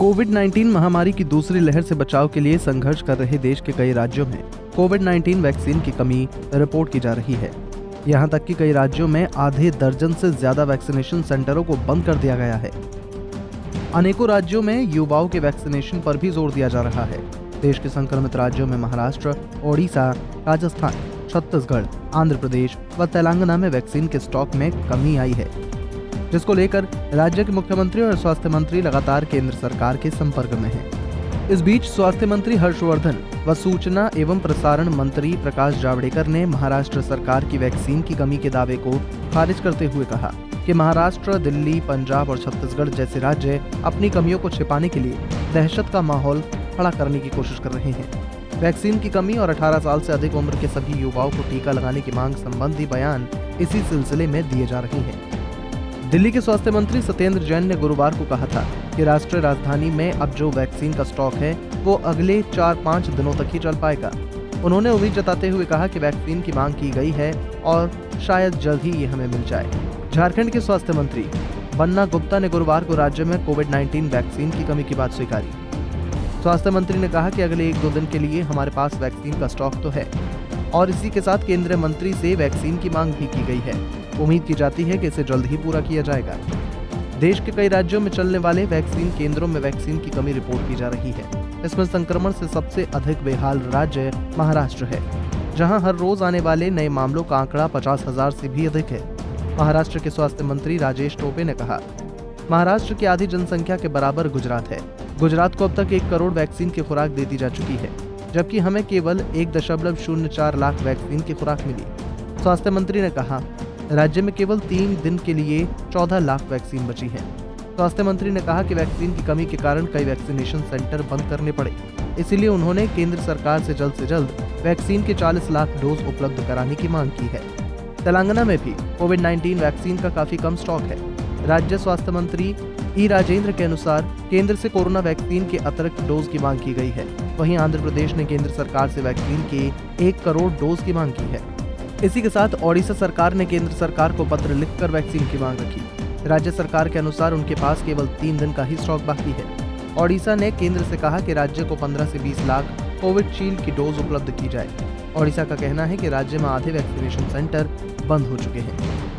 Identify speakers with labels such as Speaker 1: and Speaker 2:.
Speaker 1: कोविड-19 महामारी की दूसरी लहर से बचाव के लिए संघर्ष कर रहे देश के कई राज्यों में कोविड-19 वैक्सीन की कमी रिपोर्ट की जा रही है। यहां तक कि कई राज्यों में आधे दर्जन से ज्यादा वैक्सीनेशन सेंटरों को बंद कर दिया गया है। अनेकों राज्यों में युवाओं के वैक्सीनेशन पर भी जोर दिया जा रहा है। देश के संक्रमित राज्यों में महाराष्ट्र, ओडिशा, राजस्थान, छत्तीसगढ़, आंध्र प्रदेश व तेलंगाना में वैक्सीन के स्टॉक में कमी आई है, जिसको लेकर राज्य के मुख्यमंत्री और स्वास्थ्य मंत्री लगातार केंद्र सरकार के संपर्क में हैं। इस बीच स्वास्थ्य मंत्री हर्षवर्धन व सूचना एवं प्रसारण मंत्री प्रकाश जावड़ेकर ने महाराष्ट्र सरकार की वैक्सीन की कमी के दावे को खारिज करते हुए कहा कि महाराष्ट्र, दिल्ली, पंजाब और छत्तीसगढ़ जैसे राज्य अपनी कमियों को छिपाने के लिए दहशत का माहौल खड़ा करने की कोशिश कर रहे हैं। वैक्सीन की कमी और 18 साल से अधिक उम्र के सभी युवाओं को टीका लगाने की मांग संबंधी बयान इसी सिलसिले में दिए जा रहे हैं। दिल्ली के स्वास्थ्य मंत्री सत्येंद्र जैन ने गुरुवार को कहा था कि राष्ट्रीय राजधानी में अब जो वैक्सीन का स्टॉक है वो अगले 4-5 दिनों तक ही चल पाएगा। उन्होंने उम्मीद जताते हुए कहा कि वैक्सीन की मांग की गई है और शायद जल्द ही ये हमें मिल जाए। झारखंड के स्वास्थ्य मंत्री बन्ना गुप्ता ने गुरुवार को राज्य में कोविड-19 वैक्सीन की कमी की बात स्वीकारी। स्वास्थ्य मंत्री ने कहा कि अगले 1-2 दिन के लिए हमारे पास वैक्सीन का स्टॉक तो है और इसी के साथ केंद्रीय मंत्री से वैक्सीन की मांग भी की गई है। उम्मीद की जाती है कि इसे जल्द ही पूरा किया जाएगा। देश के कई राज्यों में चलने वाले वैक्सीन केंद्रों में वैक्सीन की कमी रिपोर्ट की जा रही है। इसमें संक्रमण से सबसे अधिक बेहाल राज्य महाराष्ट्र है, जहां हर रोज आने वाले नए मामलों का आंकड़ा 50,000 से भी अधिक है। महाराष्ट्र के स्वास्थ्य मंत्री राजेश टोपे ने कहा, महाराष्ट्र की आधी जनसंख्या के बराबर गुजरात है। गुजरात को अब तक 1 करोड़ वैक्सीन की खुराक दे दी जा चुकी है, जबकि हमें केवल 1.04 लाख वैक्सीन की खुराक मिली। स्वास्थ्य मंत्री ने कहा, राज्य में केवल 3 दिन के लिए 14 लाख वैक्सीन बची है। स्वास्थ्य मंत्री ने कहा कि वैक्सीन की कमी के कारण कई वैक्सीनेशन सेंटर बंद करने पड़े, इसीलिए उन्होंने केंद्र सरकार से जल्द वैक्सीन के 40 लाख डोज उपलब्ध कराने की मांग की है। तेलंगाना में भी कोविड-19 वैक्सीन का काफी कम स्टॉक है। राज्य स्वास्थ्य मंत्री ई राजेंद्र के अनुसार केंद्र से कोरोना वैक्सीन के अतिरिक्त डोज की मांग की गई है। वहीं आंध्र प्रदेश ने केंद्र सरकार से वैक्सीन के 1 करोड़ डोज की मांग की है। इसी के साथ ओडिशा सरकार ने केंद्र सरकार को पत्र लिखकर वैक्सीन की मांग रखी। राज्य सरकार के अनुसार उनके पास केवल 3 दिन का ही स्टॉक बाकी है। ओडिशा ने केंद्र से कहा कि राज्य को 15 से 20 लाख कोविशील्ड की डोज उपलब्ध की जाए। ओडिशा का कहना है कि राज्य में आधे वैक्सीनेशन सेंटर बंद हो चुके हैं।